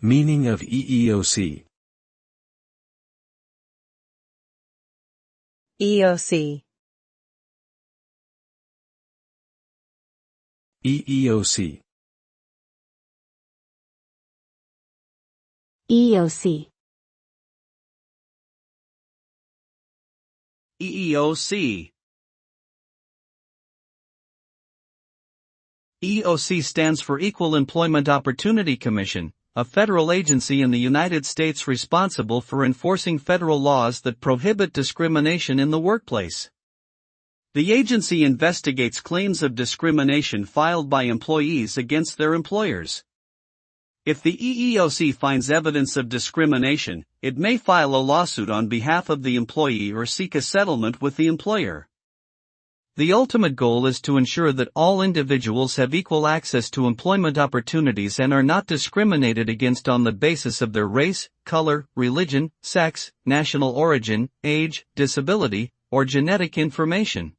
Meaning of EEOC. EOC. EEOC. EOC. EEOC. EEOC stands for Equal Employment Opportunity Commission, a federal agency in the United States responsible for enforcing federal laws that prohibit discrimination in the workplace. The agency investigates claims of discrimination filed by employees against their employers. If the EEOC finds evidence of discrimination, it may file a lawsuit on behalf of the employee or seek a settlement with the employer. The ultimate goal is to ensure that all individuals have equal access to employment opportunities and are not discriminated against on the basis of their race, color, religion, sex, national origin, age, disability, or genetic information.